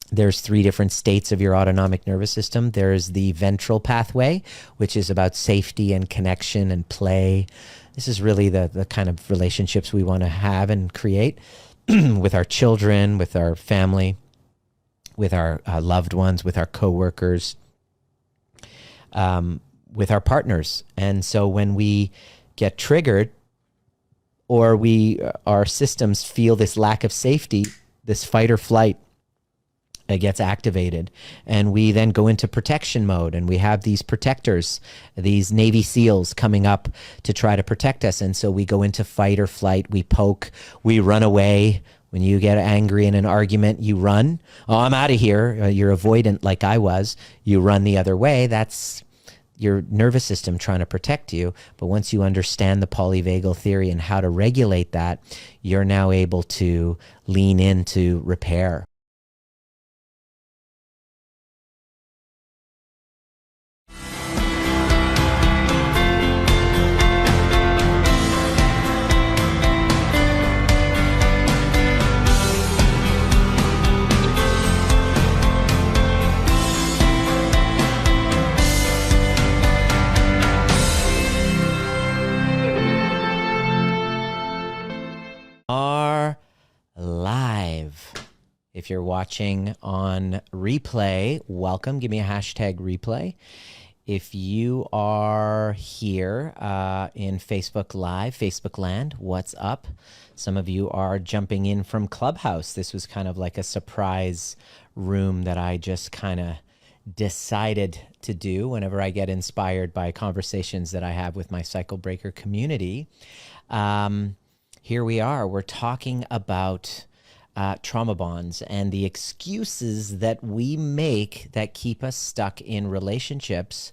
There's 3 different states of your autonomic nervous system. There's the ventral pathway, which is about safety and connection and play. This is really the kind of relationships we want to have and create with our children, with our family, with our loved ones, with our coworkers, with our partners. And so when we get triggered, or our systems feel this lack of safety, this fight or flight, it gets activated, and we then go into protection mode, and we have these protectors, these Navy SEALs coming up to try to protect us. And so we go into fight or flight, we poke, we run away. When you get angry in an argument, you run. Oh, I'm out of here. You're avoidant like I was. You run the other way. That's your nervous system trying to protect you. But once you understand the polyvagal theory and how to regulate that, you're now able to lean into repair. Are live. If you're watching on replay, welcome. Give me a hashtag replay. If you are here in Facebook Live, Facebook land, what's up? Some of you are jumping in from Clubhouse. This was kind of like a surprise room that I just kind of decided to do whenever I get inspired by conversations that I have with my cycle breaker community. Here we are. We're talking about trauma bonds and the excuses that we make that keep us stuck in relationships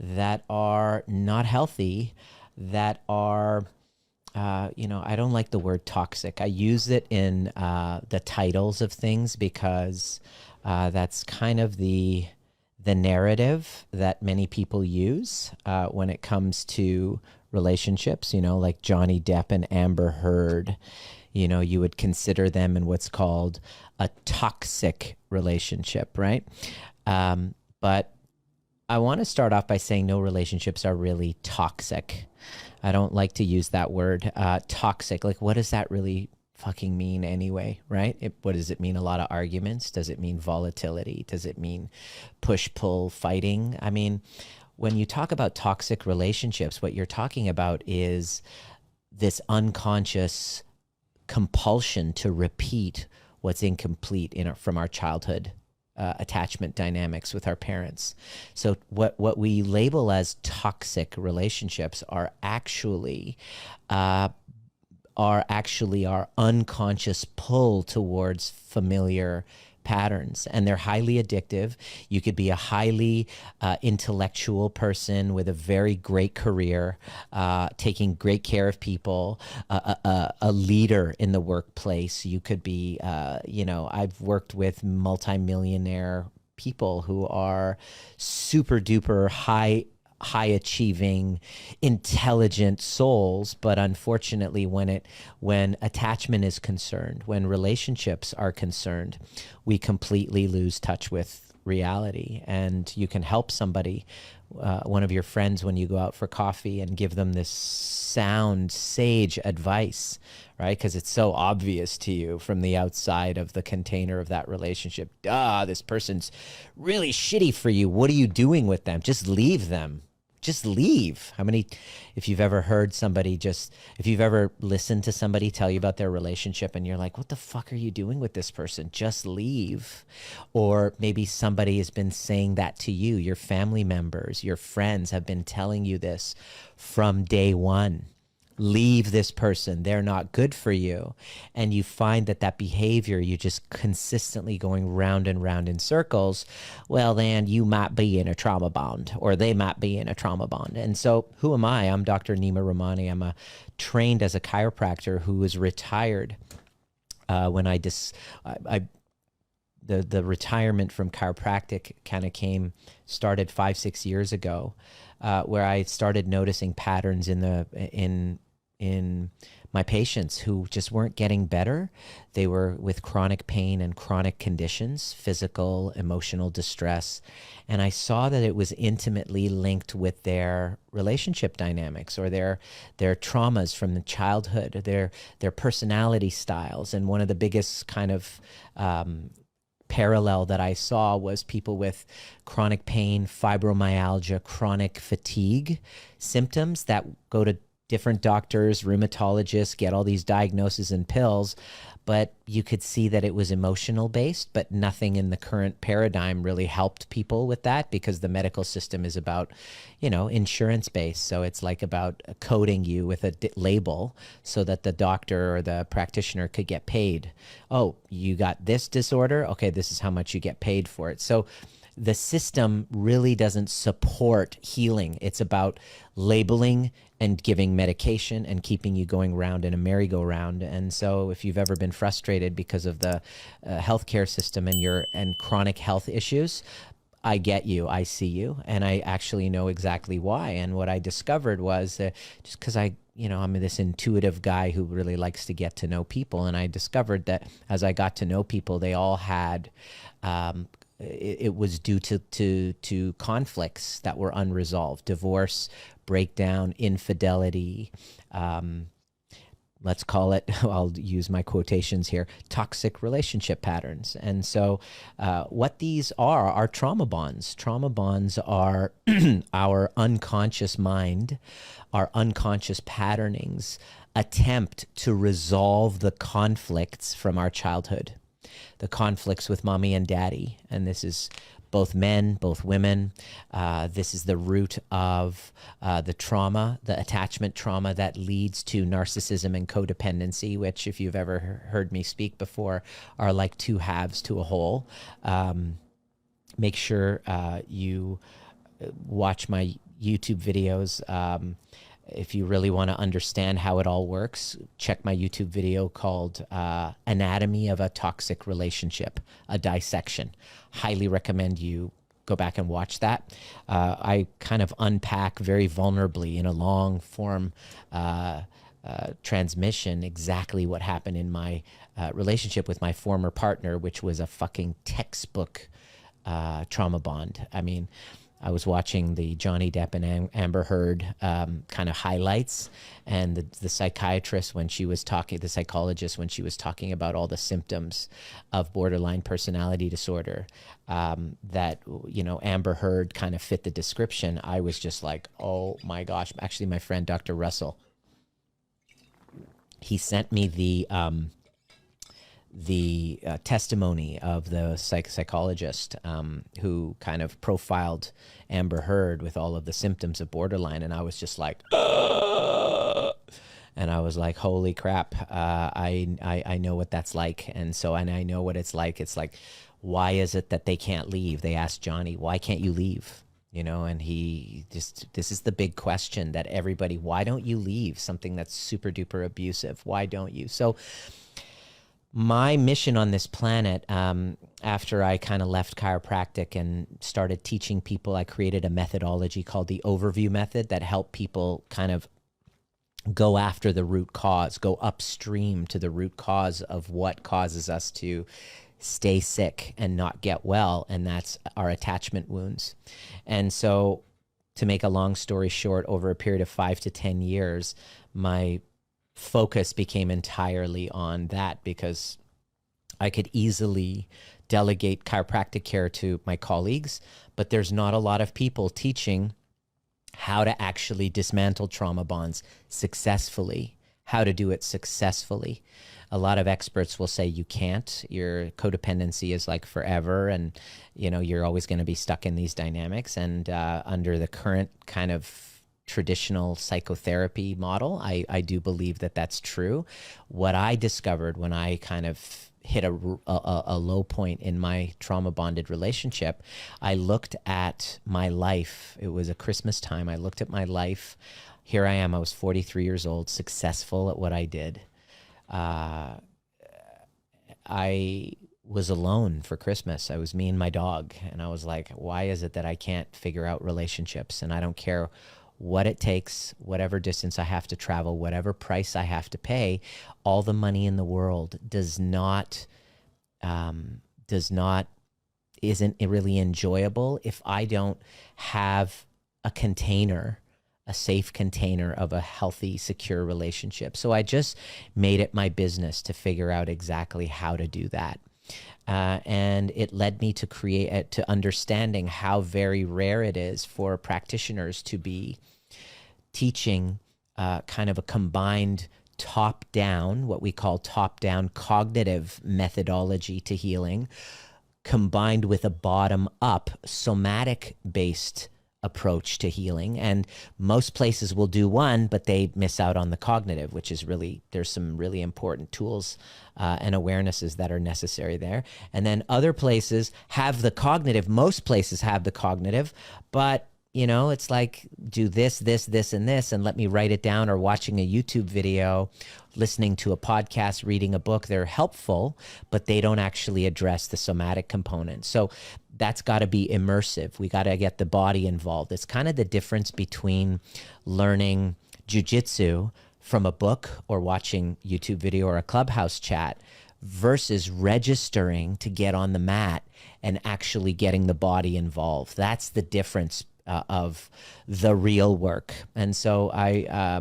that are not healthy, that are, I don't like the word toxic. I use it in the titles of things because that's kind of the narrative that many people use when it comes to relationships, like Johnny Depp and Amber Heard. You would consider them in what's called a toxic relationship, right? But I want to start off by saying no relationships are really toxic. I don't like to use that word, toxic. Like, what does that really fucking mean anyway, right? What does it mean? A lot of arguments? Does it mean volatility? Does it mean push-pull fighting? I mean, when you talk about toxic relationships, what you're talking about is this unconscious compulsion to repeat what's incomplete from our childhood attachment dynamics with our parents. So what we label as toxic relationships are actually our unconscious pull towards familiar patterns, and they're highly addictive. You could be a highly intellectual person with a very great career, taking great care of people, a leader in the workplace. You could be, I've worked with multimillionaire people who are super duper high achieving, intelligent souls. But unfortunately, when attachment is concerned, when relationships are concerned, we completely lose touch with reality. And you can help somebody, one of your friends, when you go out for coffee and give them this sound, sage advice, right? Because it's so obvious to you from the outside of the container of that relationship. This person's really shitty for you. What are you doing with them? Just leave them. Just leave. If you've ever heard somebody if you've ever listened to somebody tell you about their relationship and you're like, what the fuck are you doing with this person? Just leave. Or maybe somebody has been saying that to you. Your family members, your friends have been telling you this from day one. Leave this person. They're not good for you. And you find that behavior, you just consistently going round and round in circles. Well, then you might be in a trauma bond, or they might be in a trauma bond. And so who am I? I'm Dr. Nima Rahmany. I'm trained as a chiropractor who was retired when the retirement from chiropractic kind of started 5-6 years ago, where I started noticing patterns in in my patients who just weren't getting better. They were with chronic pain and chronic conditions, physical, emotional distress. And I saw that it was intimately linked with their relationship dynamics or their traumas from the childhood, their personality styles. And one of the biggest kind of parallel that I saw was people with chronic pain, fibromyalgia, chronic fatigue symptoms that go to different doctors, rheumatologists, get all these diagnoses and pills, but you could see that it was emotional based, but nothing in the current paradigm really helped people with that because the medical system is about, insurance based. So it's like about coding you with a label so that the doctor or the practitioner could get paid. Oh, you got this disorder? Okay, this is how much you get paid for it. So the system really doesn't support healing. It's about labeling and giving medication and keeping you going round in a merry-go-round. And so if you've ever been frustrated because of the healthcare system and chronic health issues, I get you, I see you, and I actually know exactly why. And what I discovered was just because I'm this intuitive guy who really likes to get to know people, and I discovered that as I got to know people, they all had it was due to conflicts that were unresolved, divorce, breakdown, infidelity, let's call it, I'll use my quotations here, toxic relationship patterns. And so what these are trauma bonds. Trauma bonds are our unconscious mind, our unconscious patternings attempt to resolve the conflicts from our childhood. The conflicts with mommy and daddy. And this is both men, both women. This is the root of the trauma, the attachment trauma that leads to narcissism and codependency, which if you've ever heard me speak before, are like two halves to a whole. Make sure you watch my YouTube videos. If you really want to understand how it all works, check my YouTube video called Anatomy of a Toxic Relationship, a dissection. Highly recommend you go back and watch that. I kind of unpack very vulnerably in a long form transmission exactly what happened in my relationship with my former partner, which was a fucking textbook trauma bond. I mean, I was watching the Johnny Depp and Amber Heard kind of highlights, and the psychiatrist when she was talking, the psychologist when she was talking about all the symptoms of borderline personality disorder, that Amber Heard kind of fit the description. I was just like, oh my gosh! Actually, my friend Dr. Russell, he sent me the testimony of the psychologist who kind of profiled Amber Heard with all of the symptoms of borderline. And I was just like, and I was like, holy crap, I know what that's like. And I know what it's like. It's like, why is it that they can't leave? They asked Johnny, why can't you leave? And this is the big question that everybody, why don't you leave something that's super duper abusive? Why don't you? So my mission on this planet, after I kind of left chiropractic and started teaching people, I created a methodology called the overview method that helped people kind of go after the root cause, go upstream to the root cause of what causes us to stay sick and not get well, and that's our attachment wounds. And so, to make a long story short, over a period of 5 to 10 years, my focus became entirely on that because I could easily delegate chiropractic care to my colleagues, but there's not a lot of people teaching how to actually dismantle trauma bonds successfully, how to do it successfully. A lot of experts will say you can't, your codependency is like forever, and you're always going to be stuck in these dynamics. And under the current kind of traditional psychotherapy model, I do believe that that's true. What I discovered when I kind of hit a low point in my trauma bonded relationship, I looked at my life. It was a Christmas time. I looked at my life. Here I am. I was 43 years old, successful at what I did. I was alone for Christmas. I was me and my dog. And I was like, why is it that I can't figure out relationships? And I don't care what it takes, whatever distance I have to travel, whatever price I have to pay. All the money in the world isn't really enjoyable if I don't have a container, a safe container of a healthy, secure relationship. So I just made it my business to figure out exactly how to do that. And it led me to understanding how very rare it is for practitioners to be teaching kind of a combined top-down, what we call top-down cognitive methodology to healing, combined with a bottom-up somatic-based approach to healing. And most places will do one, but they miss out on the cognitive, which is really, there's some really important tools and awarenesses that are necessary there. And then other places have the cognitive, most places have the cognitive, but it's like, do this, this, this, and this, and let me write it down, or watching a YouTube video, listening to a podcast, reading a book. They're helpful, but they don't actually address the somatic component. So that's got to be immersive. We got to get the body involved. It's kind of the difference between learning jujitsu from a book or watching YouTube video or a Clubhouse chat versus registering to get on the mat and actually getting the body involved. That's the difference of the real work. And so I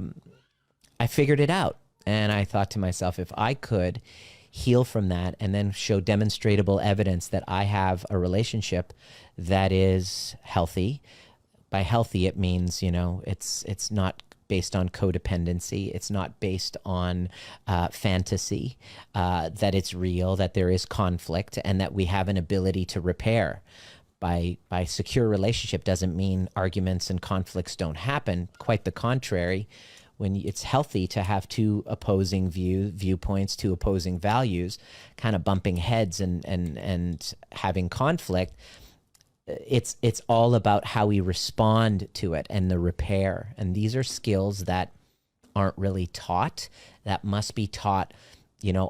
figured it out, and I thought to myself, if I could heal from that and then show demonstrable evidence that I have a relationship that is healthy. By healthy, it means, it's not based on codependency. It's not based on fantasy, that it's real, that there is conflict, and that we have an ability to repair. By secure relationship doesn't mean arguments and conflicts don't happen. Quite the contrary. When it's healthy to have two opposing viewpoints, two opposing values, kind of bumping heads and having conflict, it's all about how we respond to it and the repair. And these are skills that aren't really taught, that must be taught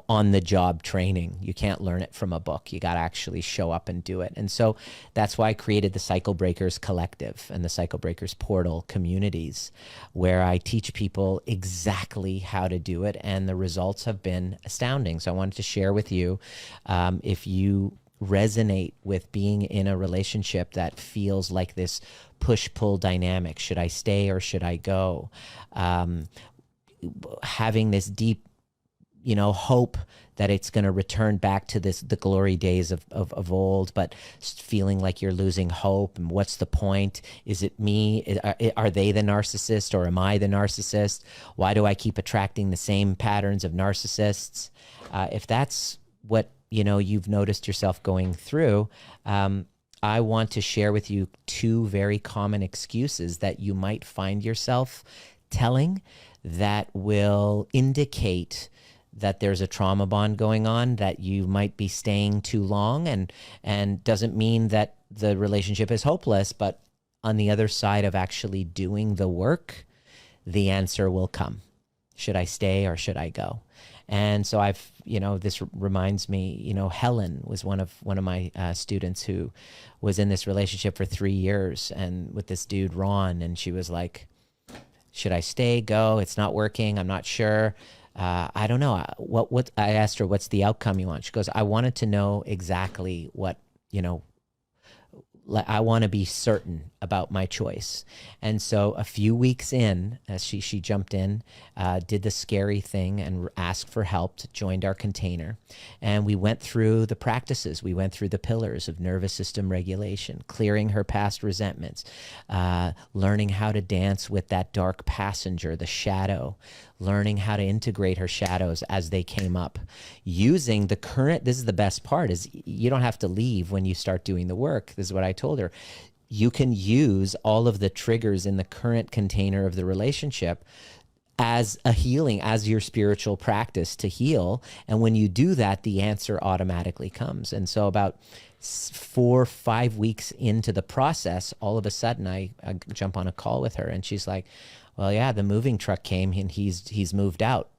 on the job training. You can't learn it from a book. You got to actually show up and do it. And so that's why I created the Cycle Breakers Collective and the Cycle Breakers Portal communities, where I teach people exactly how to do it. And the results have been astounding. So I wanted to share with you, if you resonate with being in a relationship that feels like this push-pull dynamic, should I stay or should I go? Having this deep hope that it's going to return back to the glory days of old, but feeling like you're losing hope. And what's the point? Is it me? Are they the narcissist, or am I the narcissist? Why do I keep attracting the same patterns of narcissists? If that's what, you've noticed yourself going through, I want to share with you two very common excuses that you might find yourself telling that will indicate that there's a trauma bond going on, that you might be staying too long, and doesn't mean that the relationship is hopeless, but on the other side of actually doing the work, the answer will come. Should I stay or should I go? And so this reminds me, Helen was one of my students who was in this relationship for 3 years and with this dude, Ron, and she was like, should I stay, go? It's not working. I'm not sure. I don't know. What I asked her, what's the outcome you want? She goes, I wanted to know exactly what, I want to be certain about my choice. And so a few weeks in, she jumped in, did the scary thing and asked for help, joined our container. And we went through the practices. We went through the pillars of nervous system regulation, clearing her past resentments, learning how to dance with that dark passenger, the shadow, learning how to integrate her shadows as they came up, using the current, this is the best part, is you don't have to leave when you start doing the work. This is what I told her. You can use all of the triggers in the current container of the relationship as a healing, as your spiritual practice to heal. And when you do that, the answer automatically comes. And so about 4 or 5 weeks into the process, all of a sudden I jump on a call with her and she's like, well, yeah, the moving truck came and he's moved out.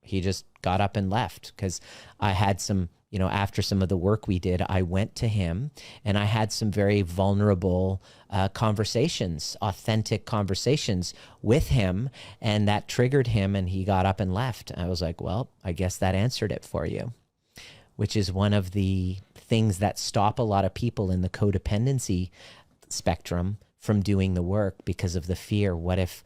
He just got up and left because I had some after some of the work we did, I went to him and I had some very vulnerable conversations, authentic conversations with him, and that triggered him and he got up and left. I was like, well, I guess that answered it for you, which is one of the things that stop a lot of people in the codependency spectrum from doing the work because of the fear. What if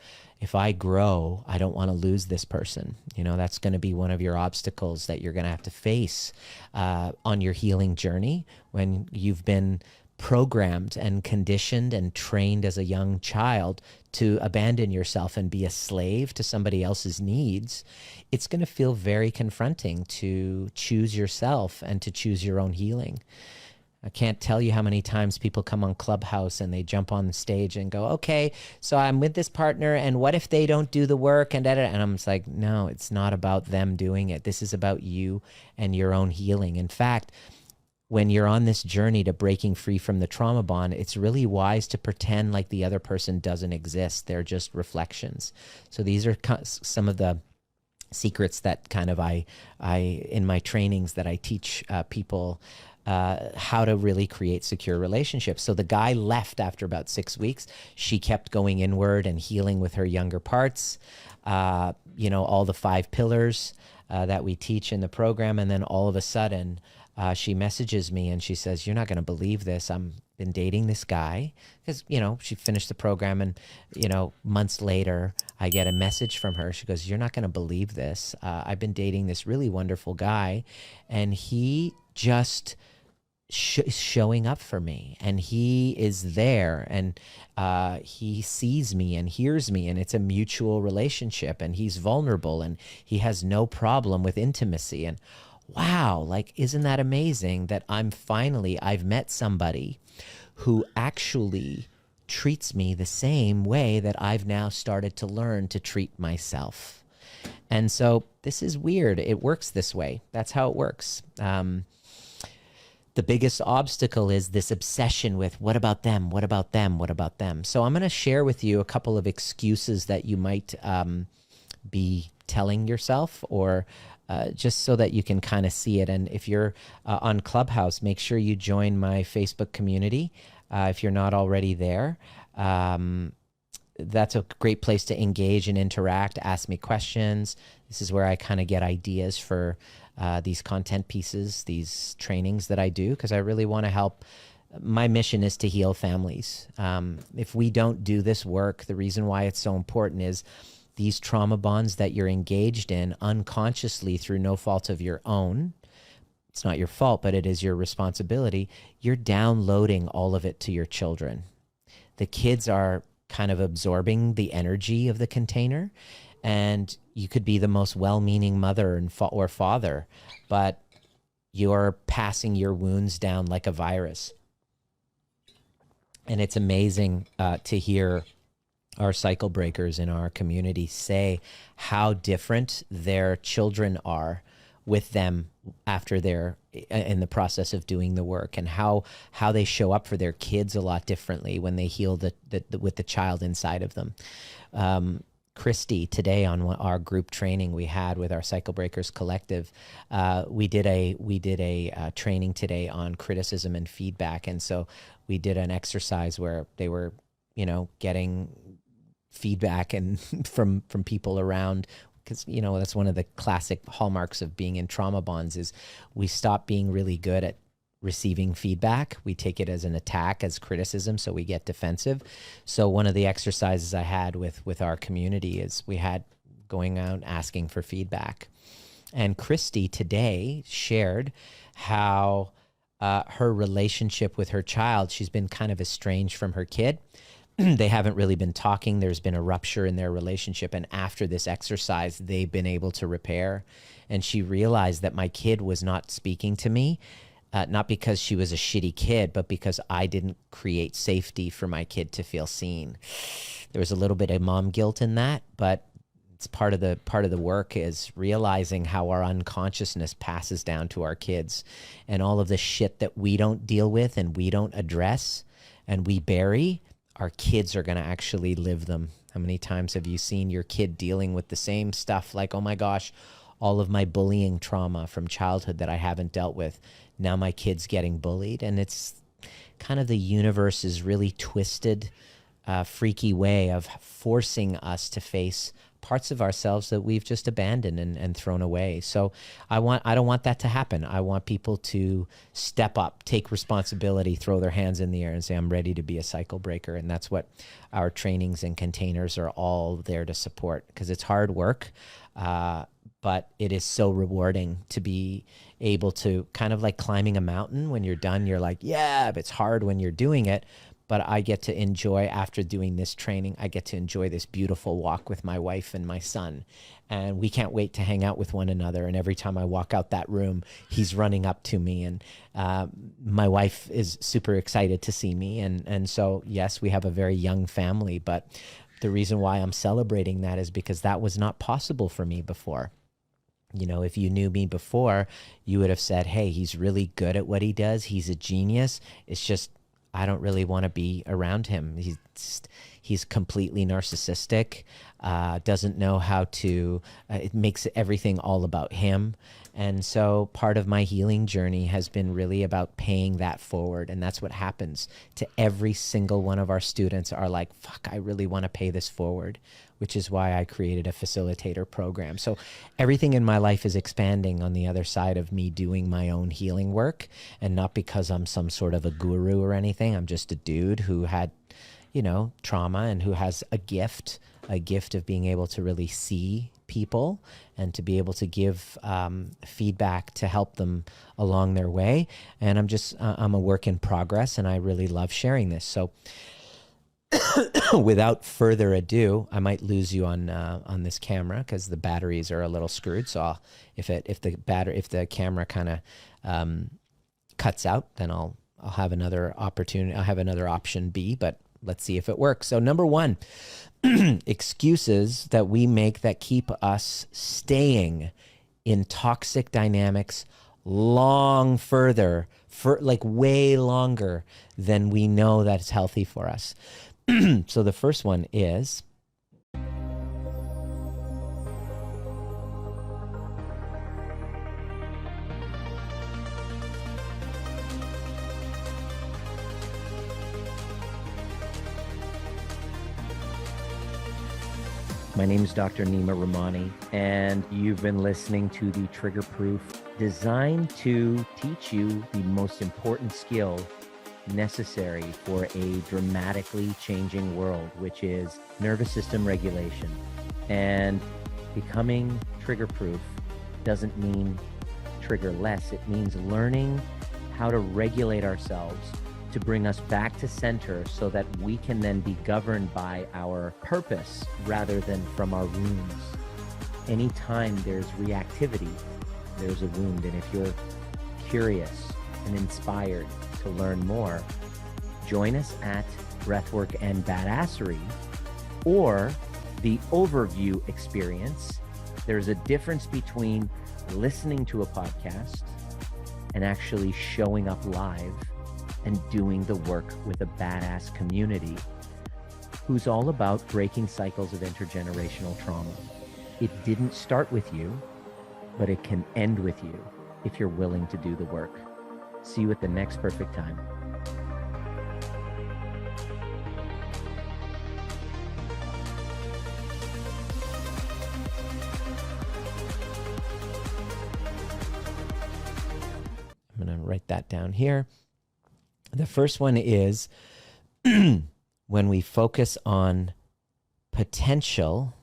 I grow, I don't want to lose this person? That's going to be one of your obstacles that you're going to have to face on your healing journey when you've been programmed and conditioned and trained as a young child to abandon yourself and be a slave to somebody else's needs. It's going to feel very confronting to choose yourself and to choose your own healing. I can't tell you how many times people come on Clubhouse and they jump on the stage and go, okay, so I'm with this partner and what if they don't do the work? And I'm just like, no, it's not about them doing it. This is about you and your own healing. In fact, when you're on this journey to breaking free from the trauma bond, it's really wise to pretend like the other person doesn't exist. They're just reflections. So these are some of the secrets that kind of I in my trainings that I teach people how to really create secure relationships. So the guy left after about 6 weeks. She kept going inward and healing with her younger parts, all the 5 pillars that we teach in the program. And then all of a sudden, she messages me and she says, you're not going to believe this. I've been dating this guy because, she finished the program and, months later, I get a message from her. She goes, you're not going to believe this. I've been dating this really wonderful guy and he just showing up for me and he is there and he sees me and hears me and it's a mutual relationship and he's vulnerable and he has no problem with intimacy. And wow, isn't that amazing that I've met somebody who actually treats me the same way that I've now started to learn to treat myself. And so this is weird. It works this way. That's how it works. The biggest obstacle is this obsession with what about them? What about them? What about them? So I'm going to share with you a couple of excuses that you might be telling yourself or just so that you can kind of see it. And if you're on Clubhouse, make sure you join my Facebook community if you're not already there. That's a great place to engage and interact, ask me questions. This is where I kind of get ideas for these content pieces, these trainings that I do, because I really want to help. My mission is to heal families. If we don't do this work, the reason why it's so important is these trauma bonds that you're engaged in unconsciously through no fault of your own. It's not your fault, but it is your responsibility. You're downloading all of it to your children. The kids are kind of absorbing the energy of the container, and you could be the most well-meaning mother or father, but you're passing your wounds down like a virus. And it's amazing to hear our cycle breakers in our community say how different their children are with them after they're in the process of doing the work, and how they show up for their kids a lot differently when they heal with the child inside of them. Christy, today on our group training we had with our Cycle Breakers Collective, we did a training today on criticism and feedback. And so we did an exercise where they were, getting feedback and from people around, because, that's one of the classic hallmarks of being in trauma bonds is we stop being really good at receiving feedback. We take it as an attack, as criticism, so we get defensive. So one of the exercises I had with our community is we had going out asking for feedback. And Christy today shared how her relationship with her child, she's been kind of estranged from her kid. They haven't really been talking. There's been a rupture in their relationship. And after this exercise, they've been able to repair. And she realized that my kid was not speaking to me, not because she was a shitty kid, but because I didn't create safety for my kid to feel seen. There was a little bit of mom guilt in that, but it's part of the work is realizing how our unconsciousness passes down to our kids, and all of the shit that we don't deal with and we don't address and we bury, our kids are going to actually live them. How many times have you seen your kid dealing with the same stuff? Like, oh my gosh, all of my bullying trauma from childhood that I haven't dealt with. Now my kid's getting bullied, and it's kind of the universe's really twisted, freaky way of forcing us to face parts of ourselves that we've just abandoned and thrown away. So I don't want that to happen. I want people to step up, take responsibility, throw their hands in the air and say, I'm ready to be a cycle breaker. And that's what our trainings and containers are all there to support, because it's hard work, but it is so rewarding to be able to, kind of like climbing a mountain. When you're done, you're like, yeah, but it's hard when you're doing it. But I get to enjoy, after doing this training, I get to enjoy this beautiful walk with my wife and my son. And we can't wait to hang out with one another. And every time I walk out that room, he's running up to me. And my wife is super excited to see me. And so, yes, we have a very young family. But the reason why I'm celebrating that is because that was not possible for me before. You know, if you knew me before, you would have said, hey, he's really good at what he does. He's a genius. It's just, I don't really want to be around him. He's completely narcissistic, doesn't know how to, it makes everything all about him. And so part of my healing journey has been really about paying that forward. And that's what happens to every single one of our students, are like, fuck, I really want to pay this forward, which is why I created a facilitator program. So everything in my life is expanding on the other side of me doing my own healing work, and not because I'm some sort of a guru or anything. I'm just a dude who had, you know, trauma, and who has a gift of being able to really see people and to be able to give feedback to help them along their way. And I'm a work in progress, and I really love sharing this. So without further ado, I might lose you on this camera because the batteries are a little screwed. So if the camera kind of cuts out, then I'll have another opportunity. I'll have another option B, but let's see if it works. So number one, excuses that we make that keep us staying in toxic dynamics long further, for like way longer than we know that it's healthy for us. So the first one is, my name is Dr. Nima Rahmany, and you've been listening to the Trigger Proof, designed to teach you the most important skill necessary for a dramatically changing world, which is nervous system regulation. And becoming trigger proof doesn't mean trigger less. It means learning how to regulate ourselves to bring us back to center, so that we can then be governed by our purpose rather than from our wounds. Anytime there's reactivity, there's a wound. And if you're curious and inspired to learn more, join us at Breathwork and Badassery, or the overview experience. There's a difference between listening to a podcast and actually showing up live and doing the work with a badass community who's all about breaking cycles of intergenerational trauma. It didn't start with you, but it can end with you if you're willing to do the work. See you at the next perfect time. I'm going to write that down here. The first one is when we focus on potential,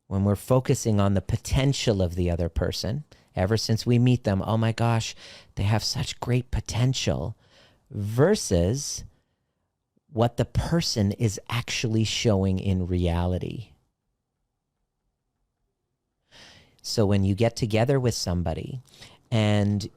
when we're focusing on the potential of the other person, ever since we meet them, oh my gosh, they have such great potential, versus what the person is actually showing in reality. So when you get together with somebody and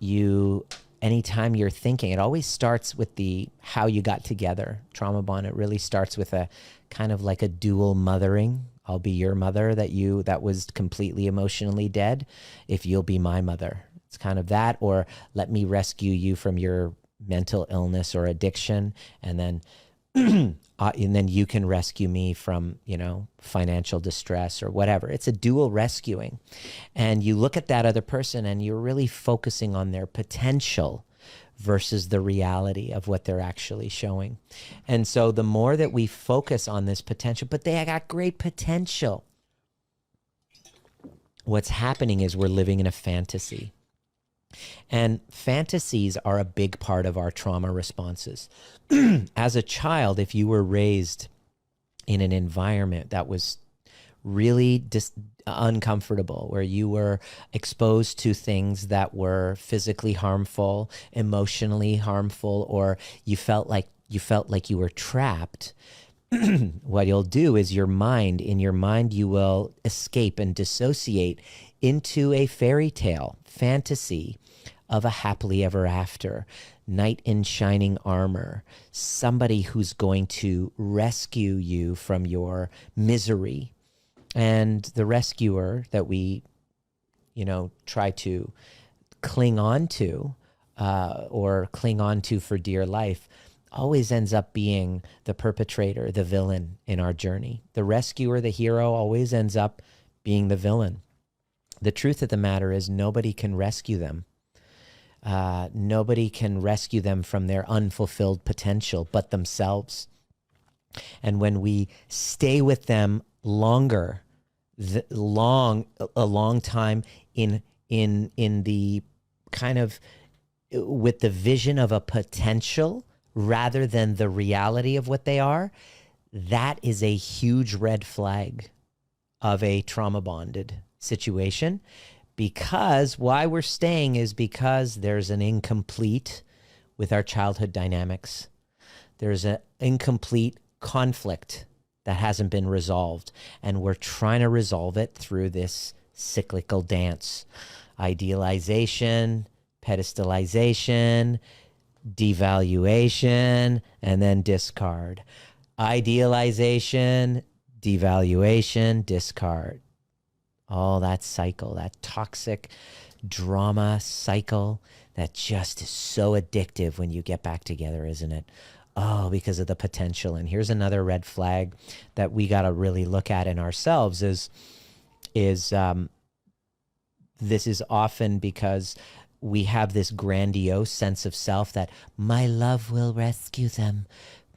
anytime you're thinking, it always starts with the how you got together. Trauma bond, it really starts with a kind of like a dual mothering. I'll be your mother that was completely emotionally dead, if you'll be my mother. It's kind of that, or let me rescue you from your mental illness or addiction, and then and then you can rescue me from, financial distress or whatever. It's a dual rescuing. And you look at that other person and you're really focusing on their potential versus the reality of what they're actually showing. And so the more that we focus on this potential, but they got great potential, what's happening is we're living in a fantasy. And fantasies are a big part of our trauma responses. As a child, if you were raised in an environment that was really uncomfortable, where you were exposed to things that were physically harmful, emotionally harmful, or you felt like you were trapped, what you'll do is in your mind, you will escape and dissociate into a fairy tale fantasy of a happily ever after, knight in shining armor, somebody who's going to rescue you from your misery. And the rescuer that we, try to cling on to for dear life always ends up being the perpetrator, the villain in our journey. The rescuer, the hero, always ends up being the villain. The truth of the matter is nobody can rescue them. Nobody can rescue them from their unfulfilled potential but themselves. And when we stay with them longer, a long time in the kind of with the vision of a potential rather than the reality of what they are, that is a huge red flag of a trauma bonded situation. Because why we're staying is because there's an incomplete with our childhood dynamics. There's an incomplete conflict that hasn't been resolved. And we're trying to resolve it through this cyclical dance. Idealization, pedestalization, devaluation, and then discard. Idealization, devaluation, discard. Oh, that cycle, that toxic drama cycle that just is so addictive when you get back together, isn't it? Oh, because of the potential. And here's another red flag that we got to really look at in ourselves is this is often because we have this grandiose sense of self that my love will rescue them.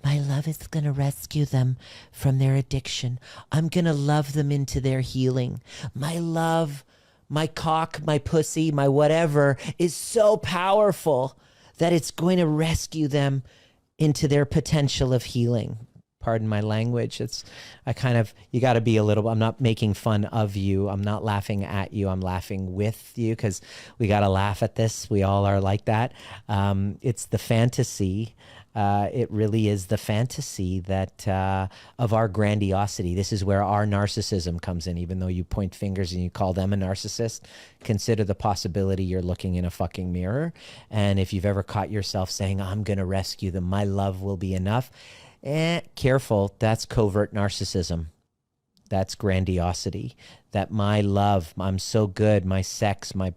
My love is going to rescue them from their addiction. I'm going to love them into their healing. My love, my cock, my pussy, my whatever is so powerful that it's going to rescue them into their potential of healing. Pardon my language. You got to be a little, I'm not making fun of you. I'm not laughing at you. I'm laughing with you because we got to laugh at this. We all are like that. It's the fantasy. It really is the fantasy that of our grandiosity. This is where our narcissism comes in. Even though you point fingers and you call them a narcissist, consider the possibility you're looking in a fucking mirror. And if you've ever caught yourself saying, I'm going to rescue them, my love will be enough. Careful, that's covert narcissism. That's grandiosity. That my love, I'm so good, my sex, my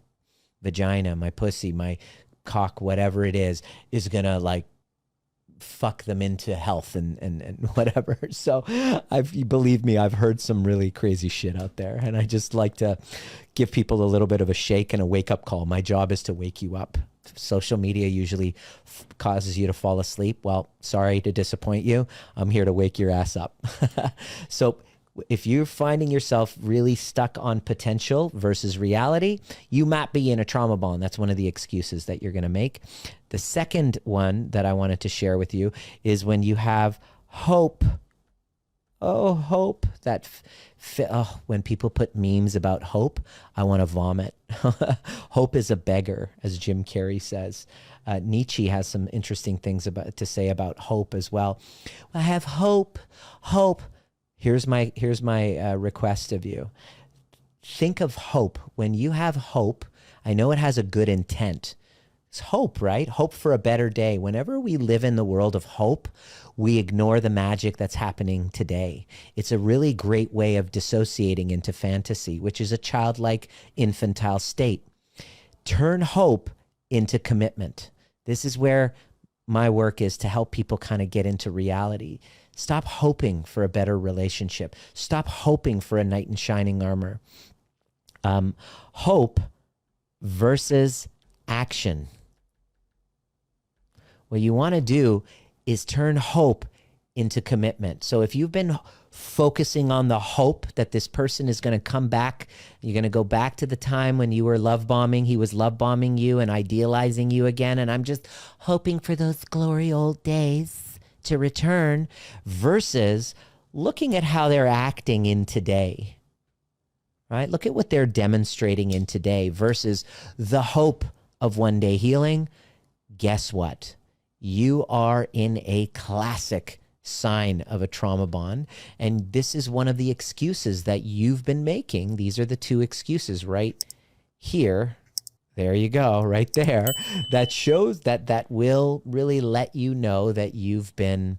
vagina, my pussy, my cock, whatever it is going to fuck them into health and whatever. So believe me, I've heard some really crazy shit out there. And I just like to give people a little bit of a shake and a wake up call. My job is to wake you up. Social media usually causes you to fall asleep. Well, sorry to disappoint you. I'm here to wake your ass up. So if you're finding yourself really stuck on potential versus reality, you might be in a trauma bond. That's one of the excuses that you're going to make. The second one that I wanted to share with you is when you have hope. Oh, hope. When people put memes about hope, I want to vomit. Hope is a beggar, as Jim Carrey says. Nietzsche has some interesting things to say about hope as well. I have hope. Here's my request of you. Think of hope. When you have hope, I know it has a good intent. It's hope, right? Hope for a better day. Whenever we live in the world of hope, we ignore the magic that's happening today. It's a really great way of dissociating into fantasy, which is a childlike infantile state. Turn hope into commitment. This is where my work is to help people kind of get into reality. Stop hoping for a better relationship. Stop hoping for a knight in shining armor. Hope versus action. What you want to do is turn hope into commitment. So if you've been focusing on the hope that this person is going to come back, you're going to go back to the time when you were love bombing, he was love bombing you and idealizing you again, and I'm just hoping for those glory old days to return, versus looking at how they're acting in today, right? Look at what they're demonstrating in today versus the hope of one day healing. Guess what? You are in a classic sign of a trauma bond. And this is one of the excuses that you've been making. These are the two excuses right here. There you go, right there. That shows that will really let you know that you've been,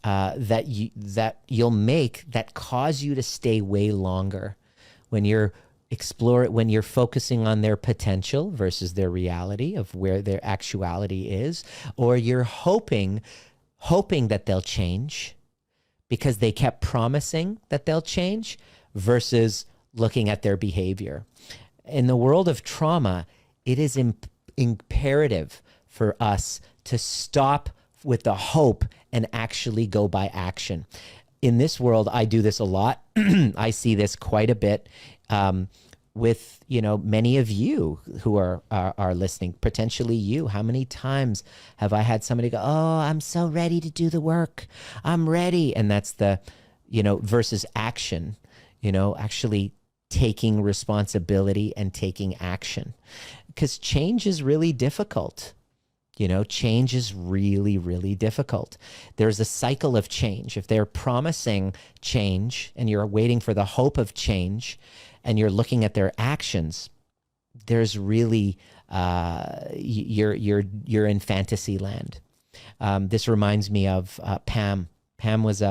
that you'll make, that cause you to stay way longer when you're when you're focusing on their potential versus their reality of where their actuality is, or you're hoping that they'll change because they kept promising that they'll change, versus looking at their behavior. In the world of trauma, it is imperative for us to stop with the hope and actually go by action. In this world, I do this a lot. I see this quite a bit with, many of you who are listening, potentially you. How many times have I had somebody go, oh, I'm so ready to do the work. I'm ready. And that's the, versus action, actually taking responsibility and taking action. Because change is really difficult. Change is really, really difficult. There's a cycle of change. If they're promising change and you're waiting for the hope of change and you're looking at their actions, there's really, you're in fantasy land. This reminds me of Pam. Pam was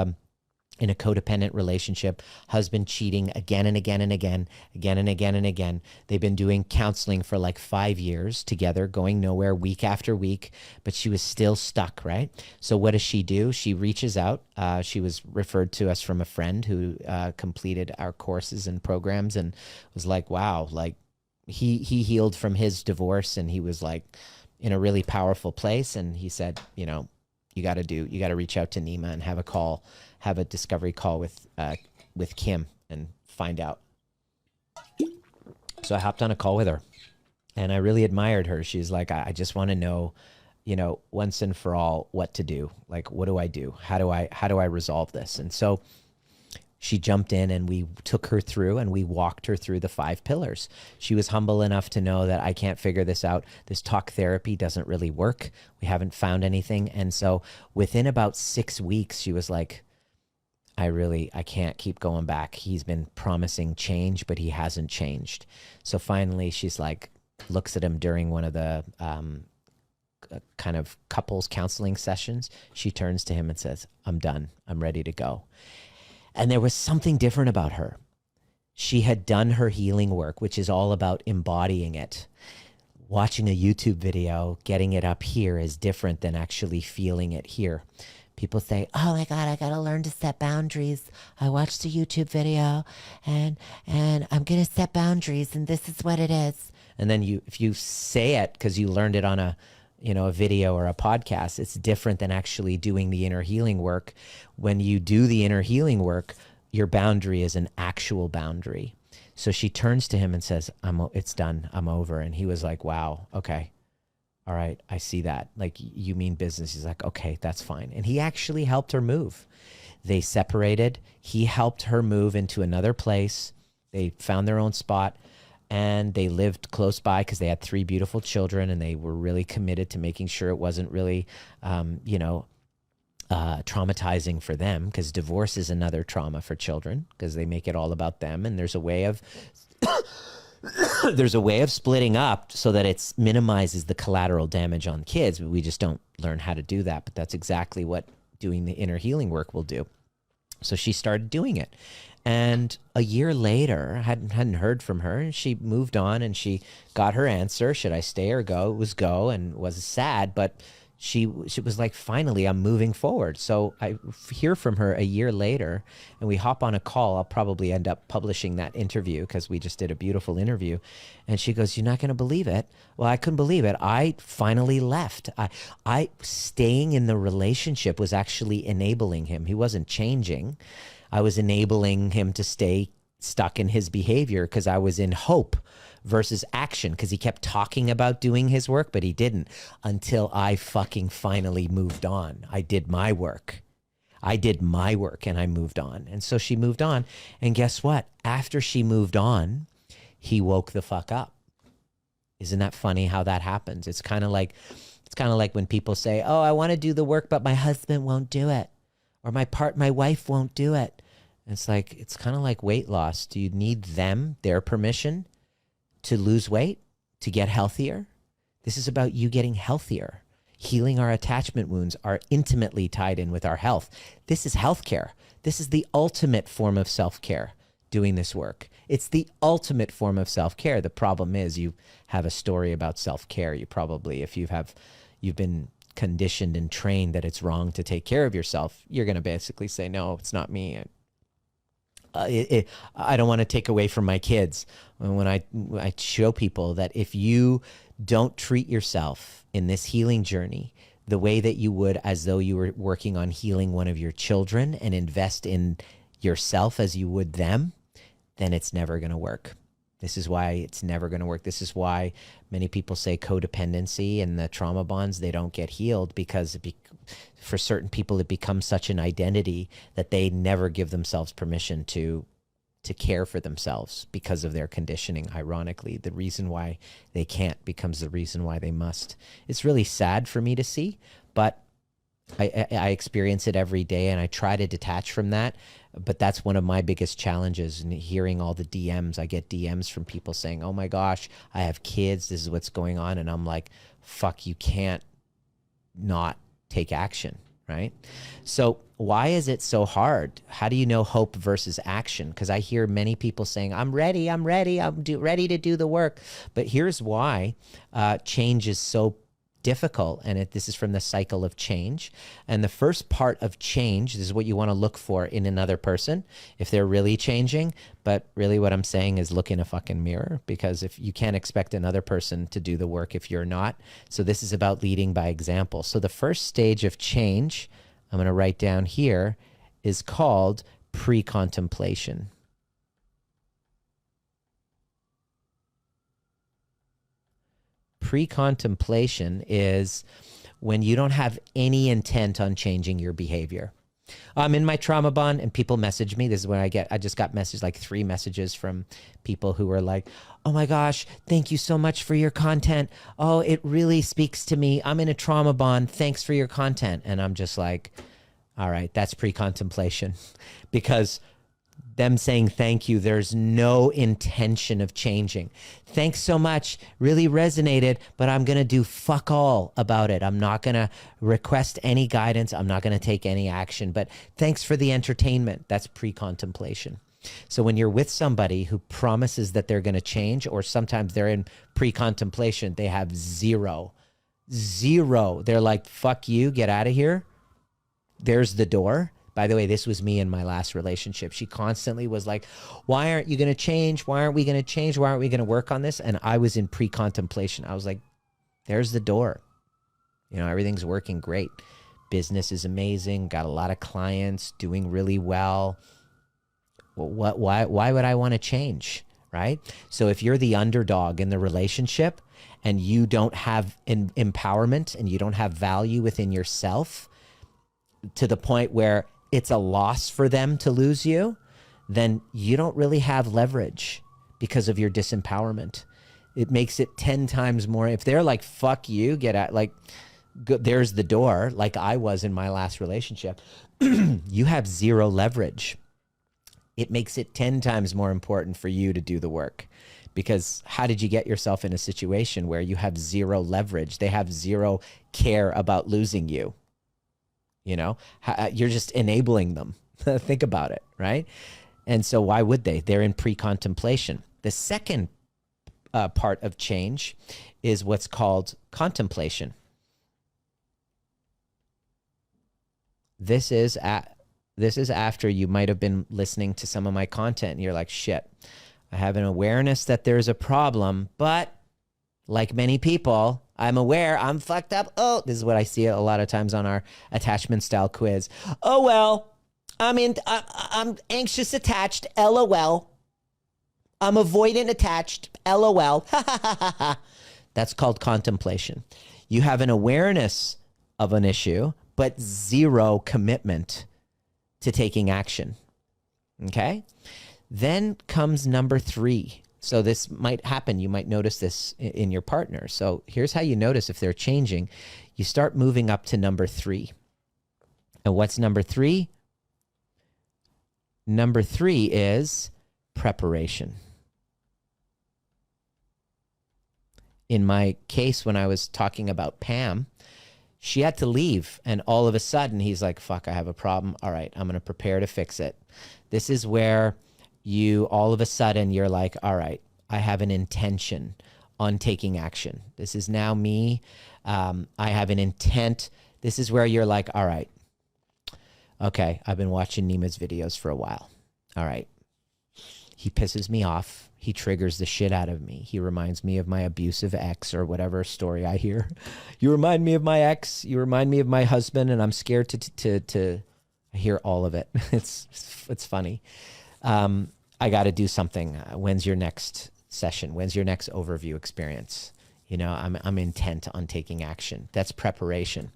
in a codependent relationship, husband cheating again and again and again, again and again and again. They've been doing counseling for like 5 years together, going nowhere week after week, but she was still stuck, right? So what does she do? She reaches out. She was referred to us from a friend who completed our courses and programs and was like, wow, like he healed from his divorce and he was like in a really powerful place. And he said, you got to reach out to Nima and have a discovery call with Kim and find out. So I hopped on a call with her and I really admired her. She's like, I just want to know, once and for all what to do. Like, what do I do? How do I resolve this? And so she jumped in and we took her through and we walked her through the 5 pillars. She was humble enough to know that I can't figure this out. This talk therapy doesn't really work. We haven't found anything. And so within about 6 weeks, she was like, I can't keep going back. He's been promising change, but he hasn't changed. So finally she's like, looks at him during one of the kind of couples counseling sessions. She turns to him and says, I'm done. I'm ready to go. And there was something different about her. She had done her healing work, which is all about embodying it. Watching a YouTube video, getting it up here is different than actually feeling it here. People say, oh my God, I got to learn to set boundaries. I watched a YouTube video and I'm going to set boundaries and this is what it is. And then if you say it because you learned it on a video or a podcast, it's different than actually doing the inner healing work. When you do the inner healing work, your boundary is an actual boundary. So she turns to him and says, it's done. I'm over. And he was like, wow, okay. All right, I see that. Like, you mean business. He's like, okay, that's fine. And he actually helped her move. They separated. He helped her move into another place. They found their own spot and they lived close by because they had 3 beautiful children and they were really committed to making sure it wasn't really, traumatizing for them, because divorce is another trauma for children because they make it all about them. And there's a way of... there's a way of splitting up so that it minimizes the collateral damage on kids, but we just don't learn how to do that. But that's exactly what doing the inner healing work will do. So she started doing it. And a year later, I hadn't heard from her, and she moved on and she got her answer. Should I stay or go? It was go, and was sad, but she was like, finally, I'm moving forward. So I hear from her a year later and we hop on a call. I'll probably end up publishing that interview because we just did a beautiful interview. And she goes, "You're not going to believe it." Well, I couldn't believe it. I finally left. I staying in the relationship was actually enabling him. He wasn't changing. I was enabling him to stay stuck in his behavior because I was in hope versus action, because he kept talking about doing his work, but he didn't, until I fucking finally moved on. I did my work. And I moved on. And so she moved on. And guess what? After she moved on, he woke the fuck up. Isn't that funny how that happens? It's kind of like when people say, "Oh, I want to do the work, but my husband won't do it. Or my wife won't do it." And it's kind of like weight loss. Do you need their permission to lose weight, to get healthier? This is about you getting healthier. Healing our attachment wounds are intimately tied in with our health. This is healthcare. This is the ultimate form of self-care, doing this work. It's the ultimate form of self-care. The problem is you have a story about self-care. You probably, if you've been conditioned and trained that it's wrong to take care of yourself, you're going to basically say, "No, it's not me. I don't want to take away from my kids." When I show people that if you don't treat yourself in this healing journey the way that you would as though you were working on healing one of your children, and invest in yourself as you would them, then it's never going to work. This is why it's never going to work. This is why many people say codependency and the trauma bonds, they don't get healed, because for certain people, it becomes such an identity that they never give themselves permission to care for themselves because of their conditioning. Ironically, the reason why they can't becomes the reason why they must. It's really sad for me to see, but I experience it every day, and I try to detach from that. But that's one of my biggest challenges. And hearing all the DMs, I get DMs from people saying, "Oh my gosh, I have kids. This is what's going on." And I'm like, fuck, you can't not take action, right? So why is it so hard? How do you know hope versus action? Because I hear many people saying, I'm ready, ready to do the work. But here's why change is so difficult, and this is from the cycle of change. And the first part of change, this is what you want to look for in another person, if they're really changing. But really what I'm saying is look in a fucking mirror, because if you can't expect another person to do the work if you're not. So this is about leading by example. So the first stage of change, I'm going to write down here, is called pre-contemplation. Pre-contemplation is when you don't have any intent on changing your behavior. I'm in my trauma bond and people message me. This is when I just got messages, like 3 messages from people who were like, "Oh my gosh, thank you so much for your content. Oh, it really speaks to me. I'm in a trauma bond. Thanks for your content." And I'm just like, all right, that's pre-contemplation. Because them saying thank you, there's no intention of changing. Thanks so much, really resonated, but I'm going to do fuck all about it. I'm not going to request any guidance. I'm not going to take any action, but thanks for the entertainment. That's pre-contemplation. So when you're with somebody who promises that they're going to change, or sometimes they're in pre-contemplation, they have zero. They're like, fuck you, get out of here. There's the door. By the way, this was me in my last relationship. She constantly was like, "Why aren't you going to change? Why aren't we going to change? Why aren't we going to work on this?" And I was in pre-contemplation. I was like, there's the door. Everything's working great. Business is amazing. Got a lot of clients, doing really well. Why would I want to change, right? So if you're the underdog in the relationship and you don't have empowerment and you don't have value within yourself to the point where it's a loss for them to lose you, then you don't really have leverage because of your disempowerment. It makes it 10 times more. If they're like, fuck you, get out, like, there's the door, like I was in my last relationship, you have zero leverage. It makes it 10 times more important for you to do the work. Because how did you get yourself in a situation where you have zero leverage? They have zero care about losing you. You're just enabling them. Think about it, right? And so why would they? They're in pre-contemplation. The second part of change is what's called contemplation. this is after you might have been listening to some of my content and you're like, shit, I have an awareness that there's a problem, but like many people, I'm aware I'm fucked up. Oh, this is what I see a lot of times on our attachment style quiz. Oh, well, I'm anxious attached. LOL. I'm avoidant attached. LOL. That's called contemplation. You have an awareness of an issue, but zero commitment to taking action. Okay? Then comes number 3. So this might happen. You might notice this in your partner. So here's how you notice if they're changing. You start moving up to number 3. And what's number 3? Number 3 is preparation. In my case, when I was talking about Pam, she had to leave. And all of a sudden, he's like, fuck, I have a problem. All right, I'm going to prepare to fix it. This is where all of a sudden, you're like, all right, I have an intention on taking action. This is now me. I have an intent. This is where you're like, all right, okay, I've been watching Nima's videos for a while. All right. He pisses me off. He triggers the shit out of me. He reminds me of my abusive ex or whatever story I hear. You remind me of my ex. You remind me of my husband, and I'm scared to hear all of it. It's funny. I got to do something. When's your next session? When's your next overview experience? You know, I'm intent on taking action. That's preparation.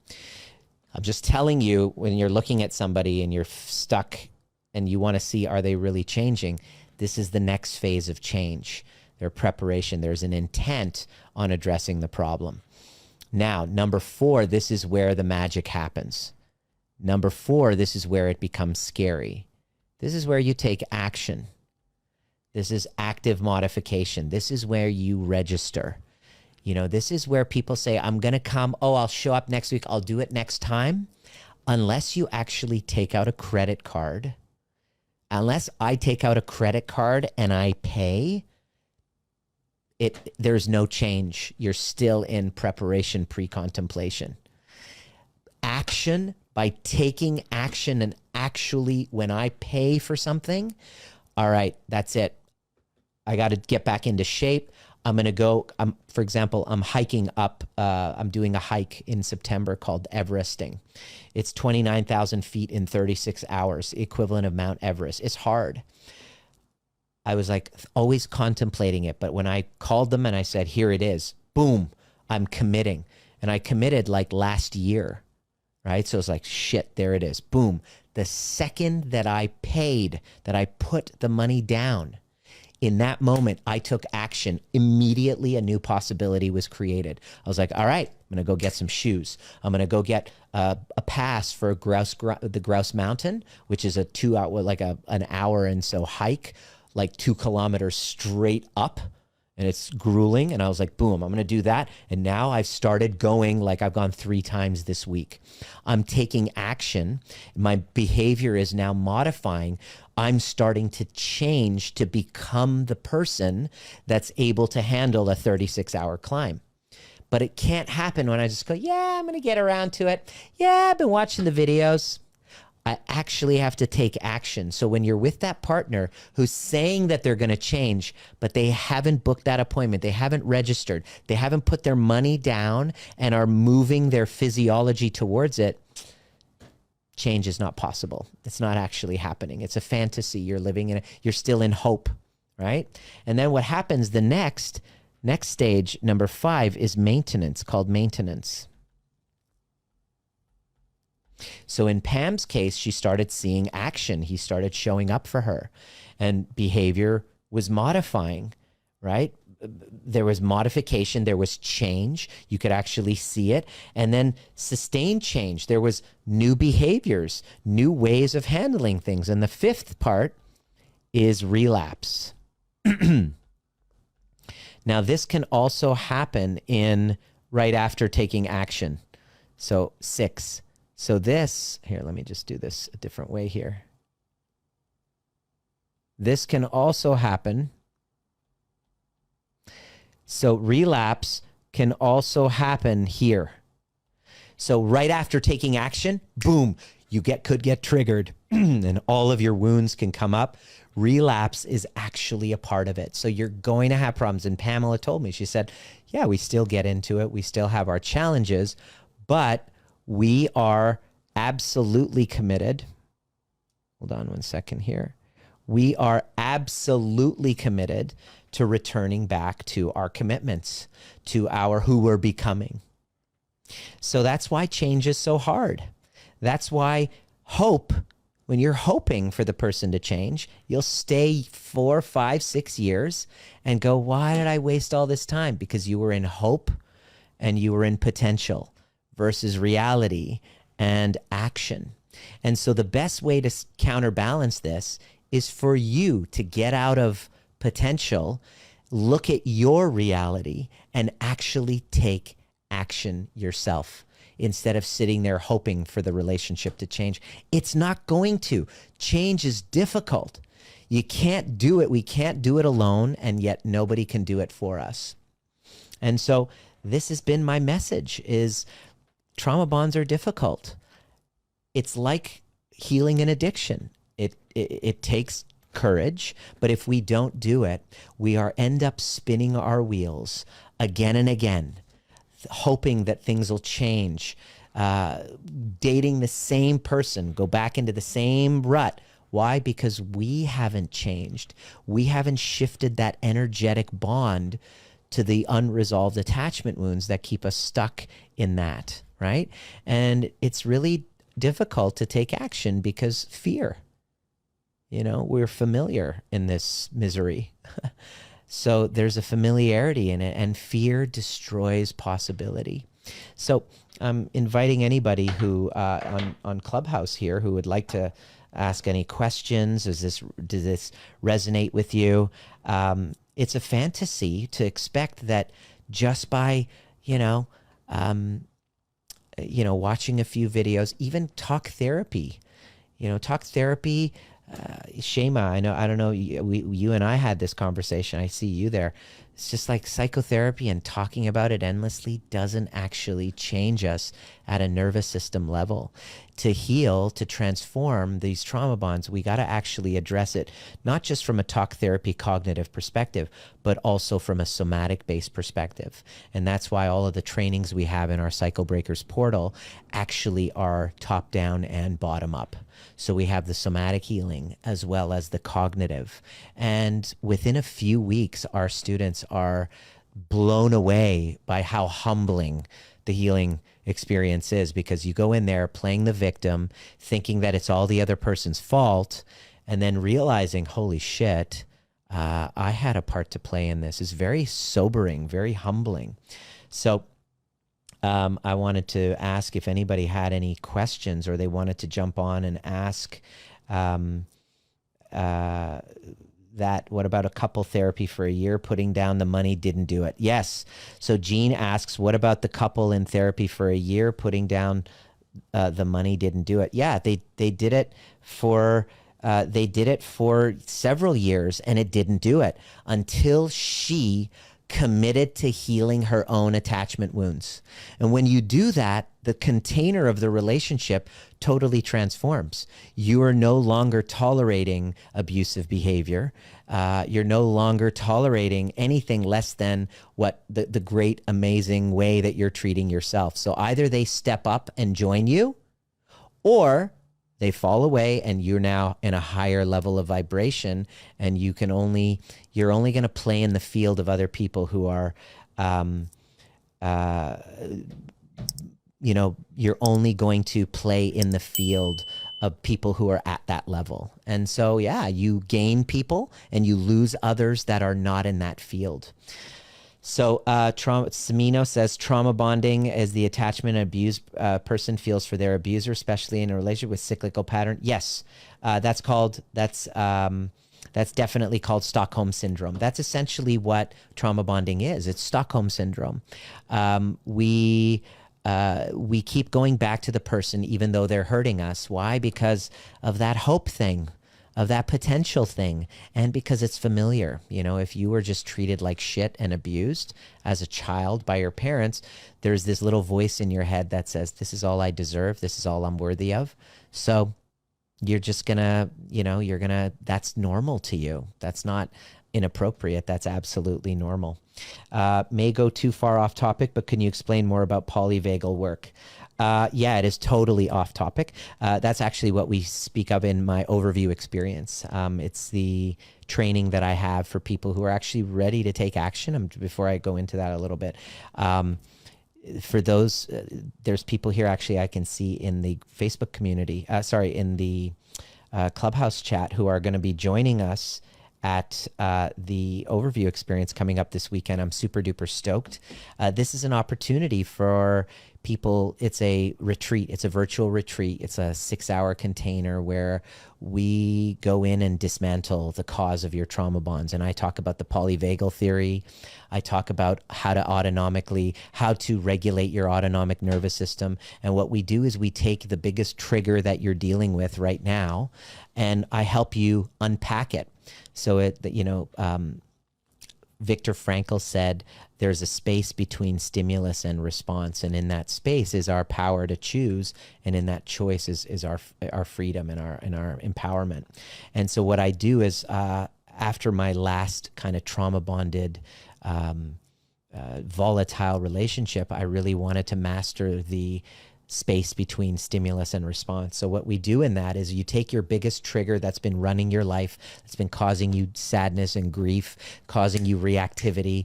I'm just telling you, when you're looking at somebody and you're stuck and you want to see, are they really changing? This is the next phase of change. Their preparation. There's an intent on addressing the problem. Now, number 4, this is where the magic happens. Number 4, this is where it becomes scary. This is where you take action. This is active modification. This is where you register. You know, this is where people say, I'm going to come. Oh, I'll show up next week. I'll do it next time. Unless you actually take out a credit card, unless I take out a credit card and I pay, there's no change. You're still in preparation, pre-contemplation. Action, by taking action, and actually when I pay for something, all right, that's it. I got to get back into shape. I'm going to go, for example, I'm hiking up, I'm doing a hike in September called Everesting. It's 29,000 feet in 36 hours, equivalent of Mount Everest. It's hard. I was like always contemplating it, but when I called them and I said, here it is, boom, I'm committing. And I committed like last year, right? So it's like, shit, there it is, boom. The second that I paid, that I put the money down, in that moment, I took action. Immediately, a new possibility was created. I was like, all right, I'm going to go get some shoes. I'm going to go get a pass for the Grouse Mountain, which is a 2-hour, like an hour and so hike, like 2 kilometers straight up. And it's grueling. And I was like, boom, I'm going to do that. And now I've started going, like I've gone 3 times this week. I'm taking action. My behavior is now modifying. I'm starting to change to become the person that's able to handle a 36-hour climb. But it can't happen when I just go, yeah, I'm going to get around to it. Yeah, I've been watching the videos. I actually have to take action. So when you're with that partner who's saying that they're going to change, but they haven't booked that appointment, they haven't registered, they haven't put their money down and are moving their physiology towards it, change is not possible. It's not actually happening. It's a fantasy. You're living in it. You're still in hope, right? And then what happens, the next stage, number 5, is maintenance, called maintenance. So in Pam's case, she started seeing action. He started showing up for her, and behavior was modifying, right? There was modification. There was change. You could actually see it. And then sustained change. There was new behaviors, new ways of handling things. And the 5th part is relapse. Now, this can also happen right after taking action. So 6. So this, here, let me just do this a different way here. This can also happen. So relapse can also happen here. So right after taking action, boom, could get triggered and all of your wounds can come up. Relapse is actually a part of it. So you're going to have problems. And Pamela told me, she said, yeah, we still get into it. We still have our challenges, but we are absolutely committed. Hold on one second here. We are absolutely committed to returning back to our commitments, to our who we're becoming. So that's why change is so hard. That's why hope, when you're hoping for the person to change, you'll stay 4, 5, 6 years and go, why did I waste all this time? Because you were in hope and you were in potential versus reality and action. And so the best way to counterbalance this is for you to get out of potential, look at your reality, and actually take action yourself instead of sitting there hoping for the relationship to change. It's not going to. Change is difficult. You can't do it. We can't do it alone, and yet nobody can do it for us. And so this has been my message, is trauma bonds are difficult. It's like healing an addiction. It takes courage, but if we don't do it, we end up spinning our wheels again and again, hoping that things will change, dating the same person, go back into the same rut. Why? Because we haven't changed. We haven't shifted that energetic bond to the unresolved attachment wounds that keep us stuck in that, right? And it's really difficult to take action because fear. We're familiar in this misery. So there's a familiarity in it, and fear destroys possibility. So I'm inviting anybody who on Clubhouse here who would like to ask any questions. Does this resonate with you? It's a fantasy to expect that just by, watching a few videos, even talk therapy, Shema, I don't know, you and I had this conversation. I see you there. It's just like psychotherapy and talking about it endlessly doesn't actually change us at a nervous system level. To heal, to transform these trauma bonds, we got to actually address it, not just from a talk therapy cognitive perspective, but also from a somatic-based perspective. And that's why all of the trainings we have in our Cycle Breakers portal actually are top-down and bottom-up. So we have the somatic healing as well as the cognitive. And within a few weeks, our students are blown away by how humbling the healing experience is, because you go in there playing the victim, thinking that it's all the other person's fault, and then realizing, holy shit, I had a part to play in this. Is very sobering, very humbling. So I wanted to ask if anybody had any questions or they wanted to jump on and ask that. What about a couple therapy for a year? Putting down the money didn't do it. Yes. So Jean asks, what about the couple in therapy for a year? Putting down the money didn't do it. Yeah, they did it for several years and it didn't do it until she committed to healing her own attachment wounds. And when you do that, the container of the relationship totally transforms. You are no longer tolerating abusive behavior. You're no longer tolerating anything less than what the great, amazing way that you're treating yourself. So either they step up and join you, or they fall away and you're now in a higher level of vibration, and you're only going to play in the field of other people who are, you're only going to play in the field of people who are at that level. And so, yeah, you gain people and you lose others that are not in that field. So Samino says trauma bonding is the attachment an abused person feels for their abuser, especially in a relationship with cyclical pattern. Yes, that's definitely called Stockholm Syndrome. That's essentially what trauma bonding is. It's Stockholm Syndrome. We keep going back to the person even though they're hurting us. Why? Because of that hope thing of that potential thing. And because it's familiar, you know, if you were just treated like shit and abused as a child by your parents, there's this little voice in your head that says, this is all I deserve. This is all I'm worthy of. So you're just gonna, you know, that's normal to you. That's not inappropriate. That's absolutely normal. May go too far off topic, but can you explain more about polyvagal work? Yeah, it is totally off topic. That's actually what we speak of in my overview experience. It's the training that I have for people who are actually ready to take action. Before I go into that a little bit, for those, there's people here actually I can see in the Facebook community, in the Clubhouse chat, who are going to be joining us at the overview experience coming up this weekend. I'm super duper stoked. This is an opportunity for people. It's a retreat. It's a virtual retreat. It's a 6-hour container where we go in and dismantle the cause of your trauma bonds. And I talk about the polyvagal theory. I talk about how to regulate your autonomic nervous system. And what we do is we take the biggest trigger that you're dealing with right now, and I help you unpack it. So Viktor Frankl said there's a space between stimulus and response, and in that space is our power to choose, and in that choice is our freedom and our empowerment. And so what I do is after my last kind of trauma bonded volatile relationship, I really wanted to master the space between stimulus and response. So what we do in that is you take your biggest trigger that's been running your life, that's been causing you sadness and grief, causing you reactivity,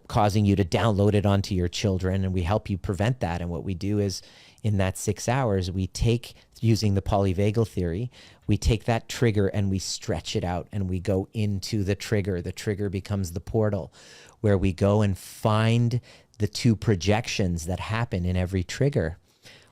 causing you to download it onto your children, and we help you prevent that. And what we do is in that 6 hours, we take, using the polyvagal theory, we take that trigger and we stretch it out and we go into the trigger. The trigger becomes the portal where we go and find the two projections that happen in every trigger.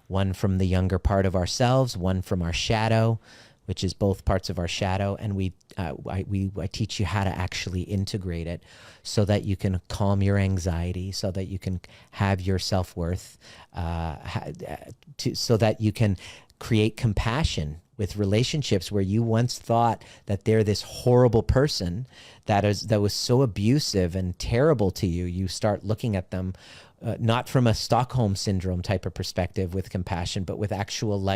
One from the younger part of ourselves, one from our shadow, which is both parts of our shadow. And I teach you how to actually integrate it so that you can calm your anxiety, so that you can have your self-worth, so that you can create compassion with relationships where you once thought that they're this horrible person that was so abusive and terrible to you. You start looking at them not from a Stockholm syndrome type of perspective with compassion, but with actual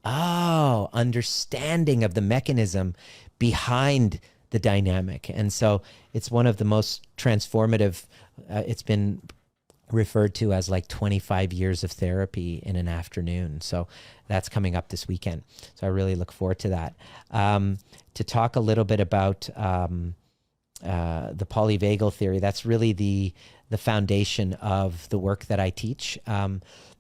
understanding of the mechanism behind the dynamic. And so it's one of the most transformative, it's been referred to as 25 years of therapy in an afternoon. So that's coming up this weekend. So I really look forward to that. To talk a little bit about the polyvagal theory, that's really the foundation of the work that I teach.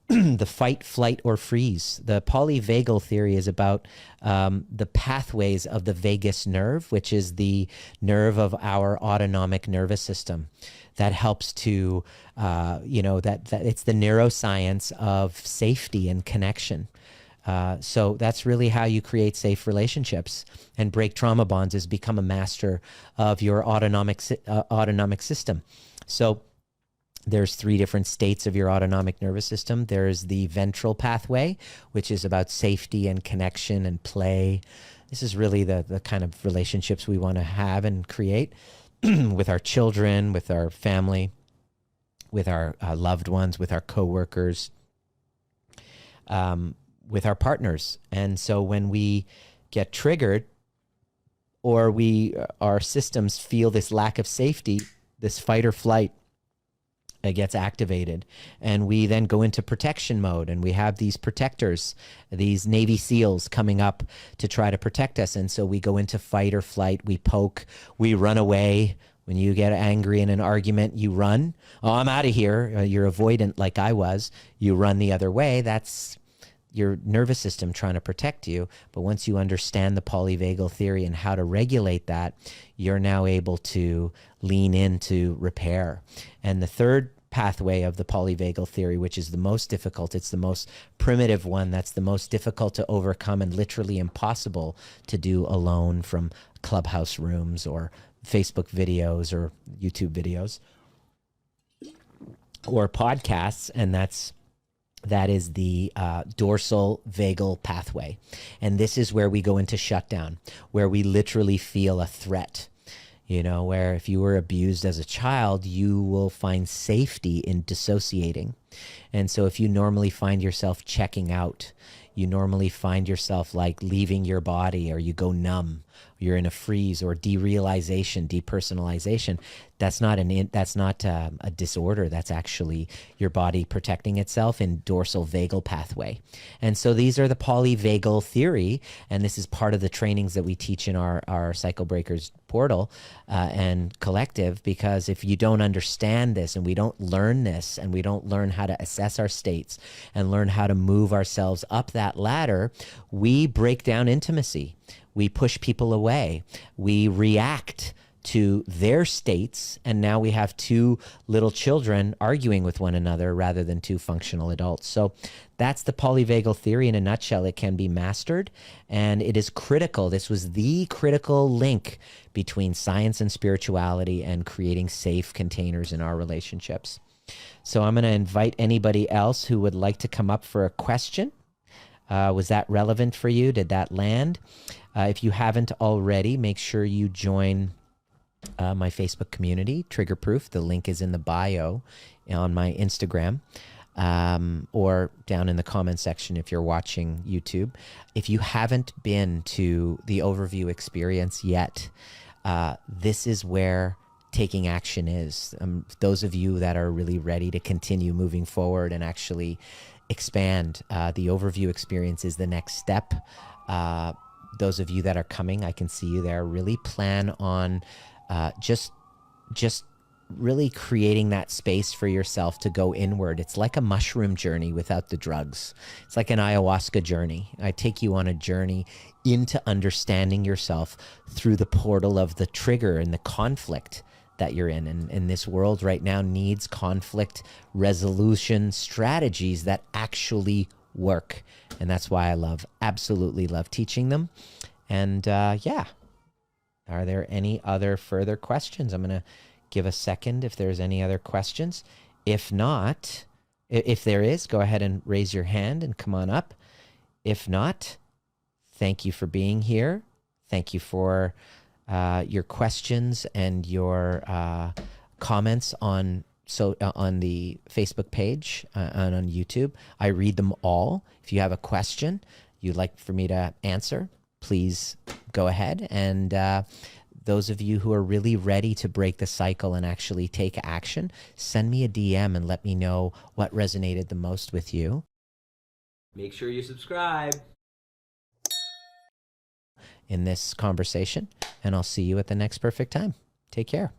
The fight, flight, or freeze. The polyvagal theory is about the pathways of the vagus nerve, which is the nerve of our autonomic nervous system that helps to, that it's the neuroscience of safety and connection. So that's really how you create safe relationships and break trauma bonds, is become a master of your autonomic system. So there's 3 different states of your autonomic nervous system. There's the ventral pathway, which is about safety and connection and play. This is really the kind of relationships we want to have and create with our children, with our family, with our loved ones, with our coworkers, with our partners. And so when we get triggered, or our systems feel this lack of safety, this fight or flight gets activated, and we then go into protection mode, and we have these protectors, these Navy SEALs coming up to try to protect us. And so we go into fight or flight, we poke, we run away. When you get angry in an argument, you run. Oh, I'm out of here. You're avoidant like I was. You run the other way. That's your nervous system trying to protect you. But once you understand the polyvagal theory and how to regulate that, you're now able to lean into repair. And the third pathway of the polyvagal theory, which is the most difficult, it's the most primitive one, that's the most difficult to overcome and literally impossible to do alone from clubhouse rooms or Facebook videos or YouTube videos or podcasts, and that's That is the dorsal vagal pathway. And this is where we go into shutdown, where we literally feel a threat. You know, where if you were abused as a child, you will find safety in dissociating. And so if you normally find yourself checking out, you normally find yourself like leaving your body, or you go numb, you're in a freeze or derealization, depersonalization. That's not a disorder. That's actually your body protecting itself in dorsal vagal pathway. And so these are the polyvagal theory, and this is part of the trainings that we teach in our Cycle Breakers portal and collective, because if you don't understand this, and we don't learn this, and we don't learn how to assess our states and learn how to move ourselves up that ladder, we break down intimacy. We push people away. We react to their states, and now we have two little children arguing with one another rather than two functional adults. So that's the polyvagal theory in a nutshell. It can be mastered, and it is critical. This was the critical link between science and spirituality and creating safe containers in our relationships. So I'm going to invite anybody else who would like to come up for a question. Was that relevant for you? Did that land? If you haven't already, make sure you join my Facebook community, Trigger Proof. The link is in the bio on my Instagram, or down in the comment section if you're watching YouTube. If you haven't been to the overview experience yet, this is where taking action is. Those of you that are really ready to continue moving forward and actually expand, the overview experience is the next step. Those of you that are coming, I can see you there. Really plan on just really creating that space for yourself to go inward. It's like a mushroom journey without the drugs. It's like an ayahuasca journey. I take you on a journey into understanding yourself through the portal of the trigger and the conflict that you're in. And this world right now needs conflict resolution strategies that actually work. And that's why I absolutely love teaching them. And yeah, are there any other further questions? I'm going to give a second if there's any other questions. If not, if there is, go ahead and raise your hand and come on up. If not, thank you for being here. Thank you for your questions and your comments on the Facebook page and on YouTube. I read them all. If you have a question you'd like for me to answer, please go ahead. And those of you who are really ready to break the cycle and actually take action, send me a DM and let me know what resonated the most with you. Make sure you subscribe In this conversation, and I'll see you at the next perfect time. Take care.